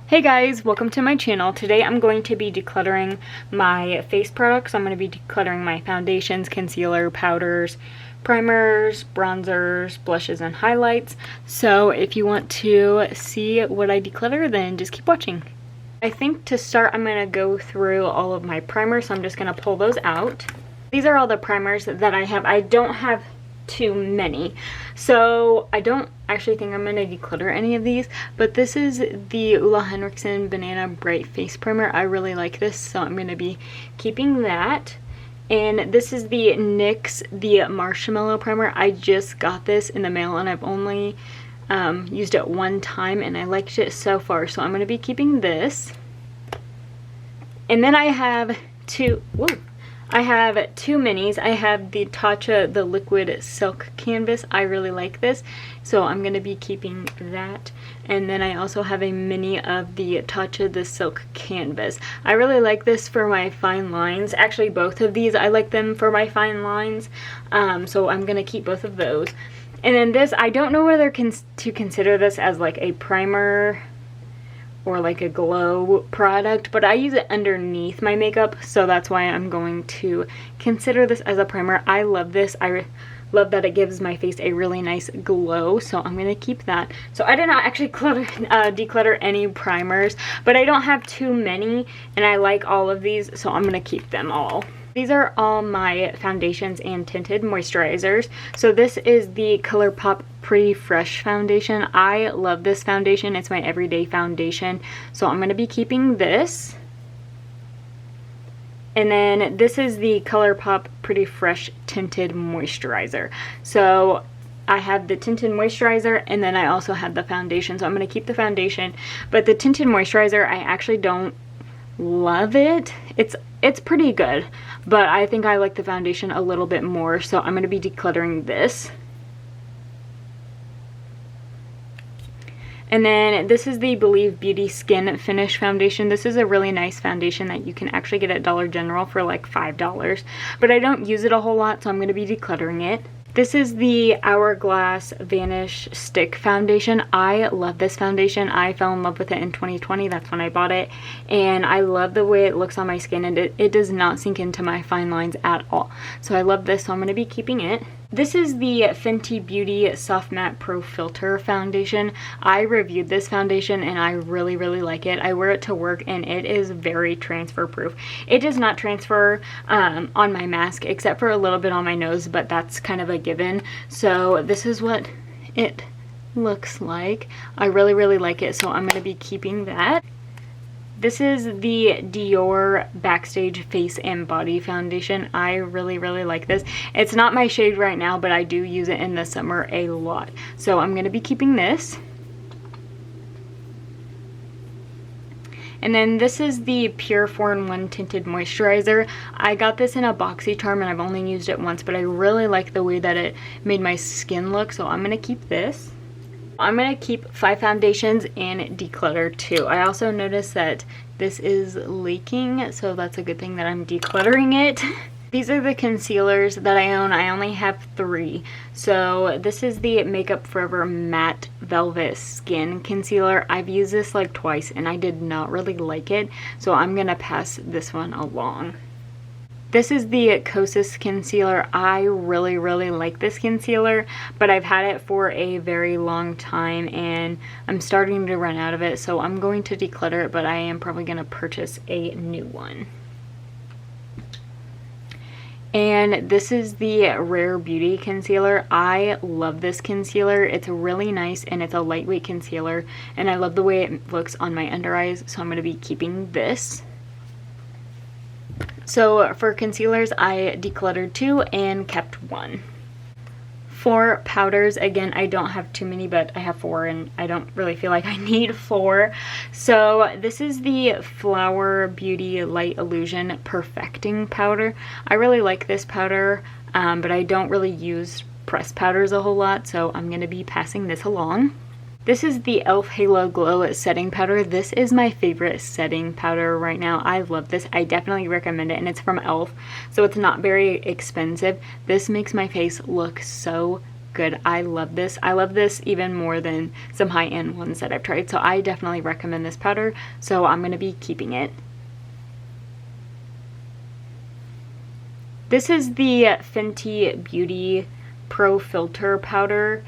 Hey guys, welcome to my channel. Today I'm going to be decluttering my face products. I'm going to be decluttering my foundations, concealer, powders, primers, bronzers, blushes, and highlights. So if you want to see what I declutter, then just keep watching. I think to start I'm going to go through all of my primers, so I'm just going to pull those out. These are all the primers that I have. I don't have too many, so I don't actually think I'm going to declutter any of these, but this is the Ulla Henriksen Banana Bright Face Primer. I really like this, so I'm going to be keeping that. And this is the NYX the Marshmallow Primer. I just got this in the mail and I've only used it one time and I liked it so far, so I'm going to be keeping this. And then I have two minis. I have the Tatcha the Liquid Silk Canvas. I really like this, so I'm going to be keeping that. And then I also have a mini of the Tatcha the Silk Canvas. I really like this for my fine lines. Actually, both of these, I like them for my fine lines, so I'm going to keep both of those. And then this, I don't know whether to consider this as like a primer or like a glow product, but I use it underneath my makeup, so that's why I'm going to consider this as a primer. I love this. I love that it gives my face a really nice glow, so I'm going to keep that. So I did not actually declutter any primers, but I don't have too many, and I like all of these, so I'm going to keep them all. These are all my foundations and tinted moisturizers. So this is the Colourpop Pretty Fresh foundation. I love this foundation. It's my everyday foundation. So I'm going to be keeping this. And then this is the Colourpop Pretty Fresh Tinted Moisturizer. So I have the tinted moisturizer and then I also have the foundation. So I'm going to keep the foundation. But the tinted moisturizer, I actually don't love it. It's pretty good, but I think I like the foundation a little bit more, so I'm going to be decluttering this. And then this is the Believe Beauty Skin Finish Foundation. This is a really nice foundation that you can actually get at Dollar General for like $5, but I don't use it a whole lot, so I'm going to be decluttering it. This is the Hourglass Vanish Stick Foundation. I love this foundation. I fell in love with it in 2020. That's when I bought it. And I love the way it looks on my skin, and it does not sink into my fine lines at all. So I love this, so I'm going to be keeping it. This is the Fenty Beauty Soft Matte Pro Filter Foundation. I reviewed this foundation and I really like it. I wear it to work and it is very transfer proof. It does not transfer on my mask except for a little bit on my nose, but that's kind of a given. So this is what it looks like. I really like it, so I'm going to be keeping that. This is the Dior Backstage Face and Body Foundation. I really like this. It's not my shade right now, but I do use it in the summer a lot. So I'm going to be keeping this. And then this is the Pure 4-in-1 Tinted Moisturizer. I got this in a BoxyCharm and I've only used it once, but I really like the way that it made my skin look, so I'm going to keep this. I'm going to keep 5 foundations and declutter 2. I also noticed that this is leaking, so that's a good thing that I'm decluttering it. These are the concealers that I own. I only have 3. So this is the Makeup Forever Matte Velvet Skin Concealer. I've used this like twice and I did not really like it, so I'm going to pass this one along. This is the Kosas concealer. I really like this concealer, but I've had it for a very long time and I'm starting to run out of it, so I'm going to declutter it, but I am probably going to purchase a new one. And this is the Rare Beauty concealer. I love this concealer. It's really nice and it's a lightweight concealer, and I love the way it looks on my under eyes, so I'm going to be keeping this. So for concealers, I decluttered 2 and kept 1. For powders, again, I don't have too many, but I have 4 and I don't really feel like I need 4. So this is the Flower Beauty Light Illusion Perfecting Powder. I really like this powder, but I don't really use pressed powders a whole lot, so I'm going to be passing this along. This is the e.l.f. Halo Glow Setting Powder. This is my favorite setting powder right now. I love this. I definitely recommend it, and it's from e.l.f., so it's not very expensive. This makes my face look so good. I love this. I love this even more than some high-end ones that I've tried. So I definitely recommend this powder. So I'm going to be keeping it. This is the Fenty Beauty Pro Filter Powder.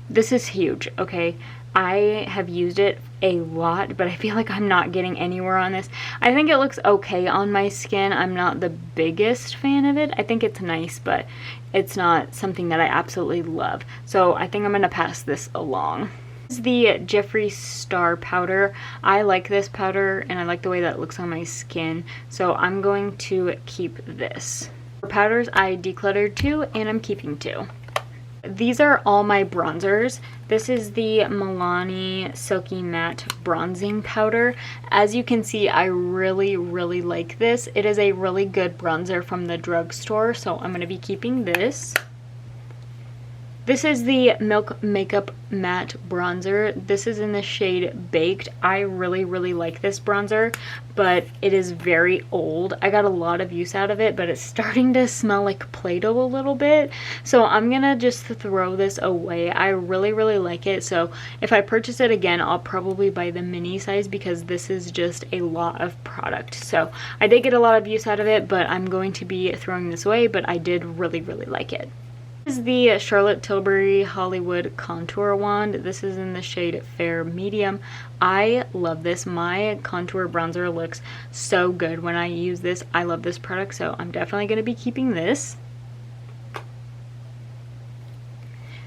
This is huge, okay? I have used it a lot, but I feel like I'm not getting anywhere on this. I think it looks okay on my skin. I'm not the biggest fan of it. I think it's nice, but it's not something that I absolutely love. So I think I'm going to pass this along. This is the Jeffree Star Powder. I like this powder, and I like the way that it looks on my skin. So I'm going to keep this. For powders, I decluttered 2, and I'm keeping 2. These are all my bronzers. This is the Milani Silky Matte Bronzing Powder. As you can see, I really like this. It is a really good bronzer from the drugstore, so I'm going to be keeping this. This is the Milk Makeup Matte Bronzer. This is in the shade Baked. I really like this bronzer, but it is very old. I got a lot of use out of it, but it's starting to smell like Play-Doh a little bit. So I'm gonna just throw this away. I really like it. So if I purchase it again, I'll probably buy the mini size because this is just a lot of product. So I did get a lot of use out of it, but I'm going to be throwing this away, but I did really like it. This is the Charlotte Tilbury Hollywood Contour Wand. This is in the shade Fair Medium. I love this. My contour bronzer looks so good when I use this. I love this product, so I'm definitely going to be keeping this.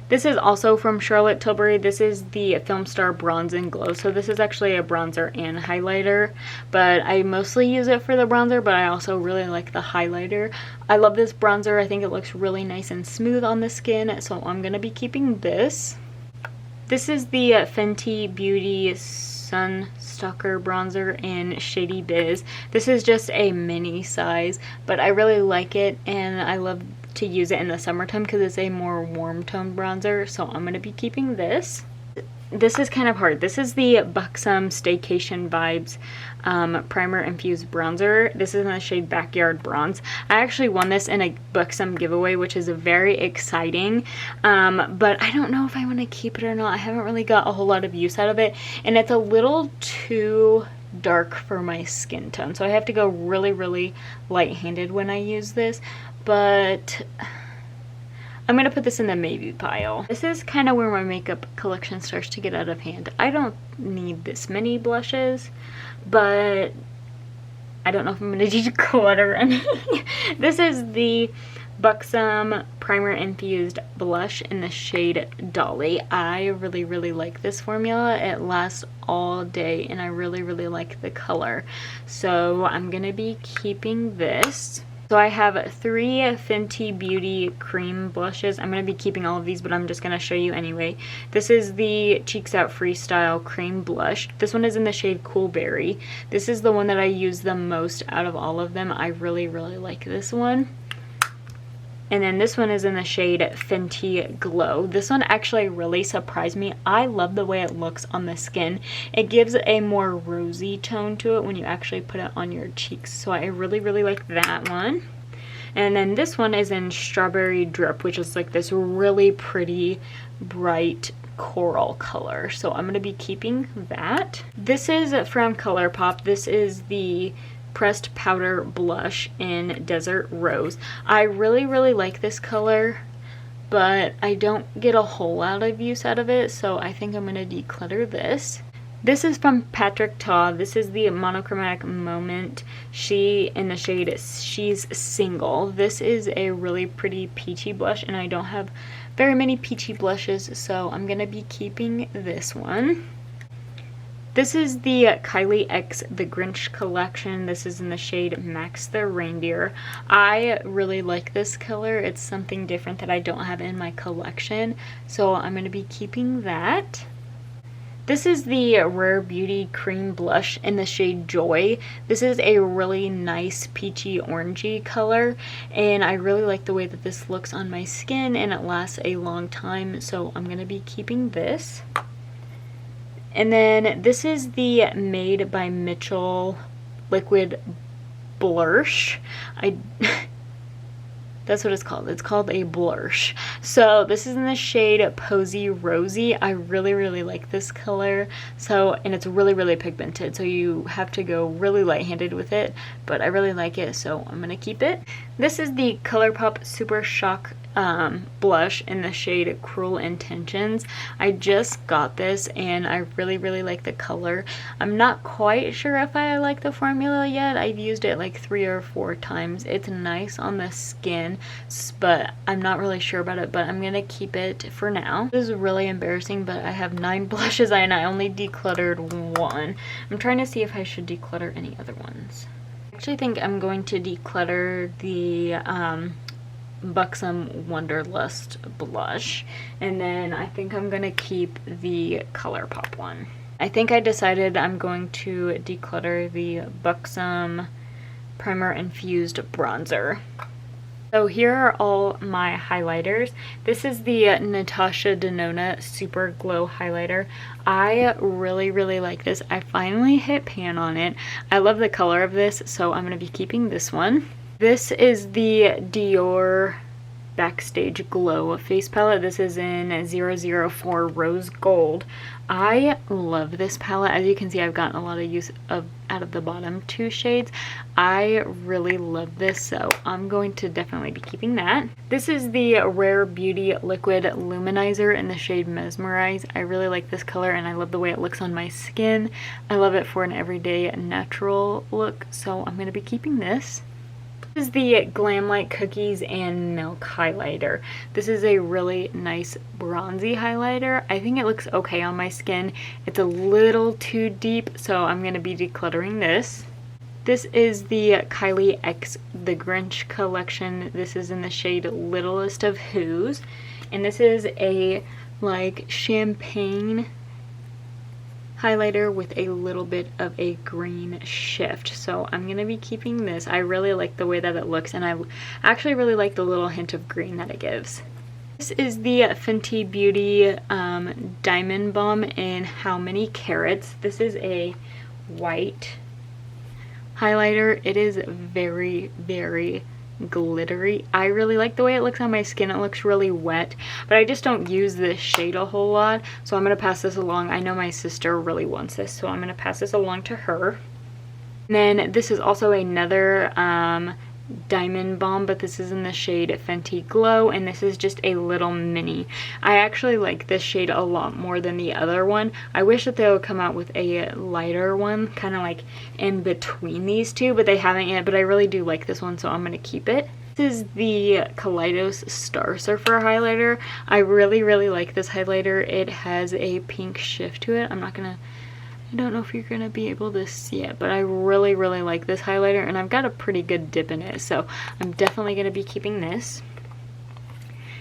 This is also from Charlotte Tilbury. This is the Film Star Bronze and Glow. So this is actually a bronzer and highlighter, but I mostly use it for the bronzer, but I also really like the highlighter. I love this bronzer. I think it looks really nice and smooth on the skin, so I'm going to be keeping this. This is the Fenty Beauty Sun Stalker Bronzer in Shady Biz. This is just a mini size, but I really like it, and I love to use it in the summertime because it's a more warm tone bronzer, so I'm going to be keeping this. This is kind of hard. This is the Buxom Staycation Vibes Primer Infused Bronzer. This is in the shade Backyard Bronze. I actually won this in a Buxom giveaway, which is very exciting, but I don't know if I want to keep it or not. I haven't really got a whole lot of use out of it, and it's a little too dark for my skin tone, so I have to go really light-handed when I use this, but I'm going to put this in the maybe pile. This is kind of where my makeup collection starts to get out of hand. I don't need this many blushes, but I don't know if I'm going to declutter any. This is the Buxom Primer Infused Blush in the shade Dolly. I really like this formula. It lasts all day, and I really like the color. So I'm going to be keeping this. So I have 3 Fenty Beauty cream blushes. I'm going to be keeping all of these, but I'm just going to show you anyway. This is the Cheeks Out Freestyle Cream Blush. This one is in the shade Cool Berry. This is the one that I use the most out of all of them. I really like this one. And then this one is in the shade Fenty Glow. This one actually really surprised me. I love the way it looks on the skin. It gives a more rosy tone to it when you actually put it on your cheeks. So I really like that one. And then this one is in Strawberry Drip, which is like this really pretty, bright coral color. So I'm going to be keeping that. This is from Colourpop. This is the Pressed Powder Blush in Desert Rose. I really like this color, but I don't get a whole lot of use out of it, so I think I'm going to declutter this. This is from Patrick Ta. This is the Monochromatic Moment. She in the shade She's Single. This is a really pretty peachy blush, and I don't have very many peachy blushes, so I'm going to be keeping this one. This is the Kylie X The Grinch collection. This is in the shade Max the Reindeer. I really like this color. It's something different that I don't have in my collection, so I'm going to be keeping that. This is the Rare Beauty Cream Blush in the shade Joy. This is a really nice peachy orangey color, and I really like the way that this looks on my skin, and it lasts a long time, so I'm going to be keeping this. And then this is the Made by Mitchell Liquid Blursh. That That's what it's called. It's called a Blursh. So this is in the shade Posy Rosy. I really like this color. So, and it's really pigmented, so you have to go really light-handed with it, but I really like it, so I'm gonna keep it. This is the Colourpop Super Shock blush in the shade Cruel Intentions. I just got this and I really like the color. I'm not quite sure if I like the formula yet. I've used it like 3 or 4 times. It's nice on the skin, but I'm not really sure about it, but I'm gonna keep it for now. This is really embarrassing, but I have 9 blushes and I only decluttered 1. I'm trying to see if I should declutter any other ones. I actually think I'm going to declutter the Buxom Wanderlust blush, and then I think I'm gonna keep the Colourpop one. I think I decided I'm going to declutter the Buxom Primer Infused Bronzer. So here are all my highlighters. This is the Natasha Denona Super Glow Highlighter. I really like this. I finally hit pan on it. I love the color of this, so I'm gonna be keeping this one. This is the Dior Backstage Glow face palette. This is in 004 Rose Gold. I love this palette. As you can see, I've gotten a lot of use of out of the bottom 2 shades. I really love this, so I'm going to definitely be keeping that. This is the Rare Beauty Liquid Luminizer in the shade Mesmerize. I really like this color and I love the way it looks on my skin. I love it for an everyday natural look, so I'm going to be keeping this. This is the Glam Light Cookies and Milk highlighter. This is a really nice bronzy highlighter. I think it looks okay on my skin. It's a little too deep, so I'm going to be decluttering this. This is the Kylie X The Grinch collection. This is in the shade Littlest of Who's, and this is a like champagne highlighter with a little bit of a green shift, so I'm gonna be keeping this. I really like the way that it looks, and I actually really like the little hint of green that it gives. This is the Fenty Beauty Diamond Bomb in How Many Carats. This is a white highlighter. It is very glittery. I really like the way it looks on my skin. It looks really wet, but I just don't use this shade a whole lot, so I'm going to pass this along. I know my sister really wants this, so I'm going to pass this along to her. And then this is also another diamond bomb, but this is in the shade Fenty Glow, and this is just a little mini. I actually like this shade a lot more than the other one. I wish that they would come out with a lighter one, kind of like in between these two, but they haven't yet, but I really do like this one, so I'm going to keep it. This is the Kaleidos Star Surfer highlighter. I really like this highlighter. It has a pink shift to it. I don't know if you're gonna be able to see it, but I really like this highlighter, and I've got a pretty good dip in it, so I'm definitely gonna be keeping this.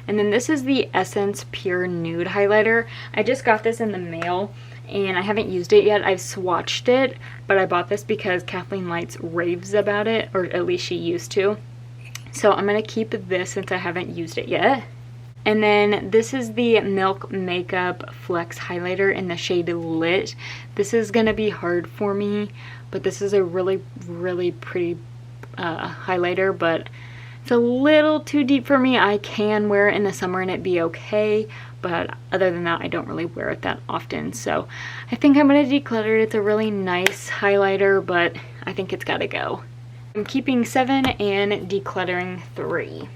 And then this is the Essence Pure Nude highlighter. I just got this in the mail and I haven't used it yet. I've swatched it, but I bought this because Kathleen Lights raves about it, or at least she used to. So I'm gonna keep this since I haven't used it yet. And then this is the Milk Makeup Flex highlighter in the shade Lit. This is gonna be hard for me, but this is a really pretty highlighter, but it's a little too deep for me. I can wear it in the summer and it be okay, but other than that, I don't really wear it that often. So I think I'm gonna declutter it. It's a really nice highlighter, but I think it's gotta go. I'm keeping 7 and decluttering 3.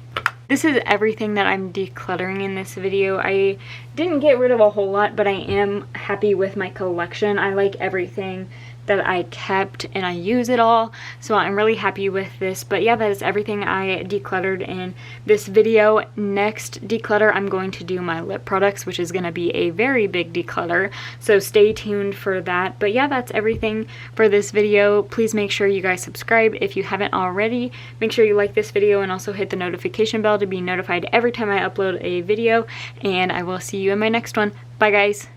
This is everything that I'm decluttering in this video. I didn't get rid of a whole lot, but I am happy with my collection. I like everything that I kept and I use it all, so I'm really happy with this. But yeah, that is everything I decluttered in this video. Next declutter, I'm going to do my lip products, which is going to be a very big declutter, so stay tuned for that. But yeah, that's everything for this video. Please make sure you guys subscribe if you haven't already. Make sure you like this video and also hit the notification bell to be notified every time I upload a video, and I will see you in my next one. Bye guys.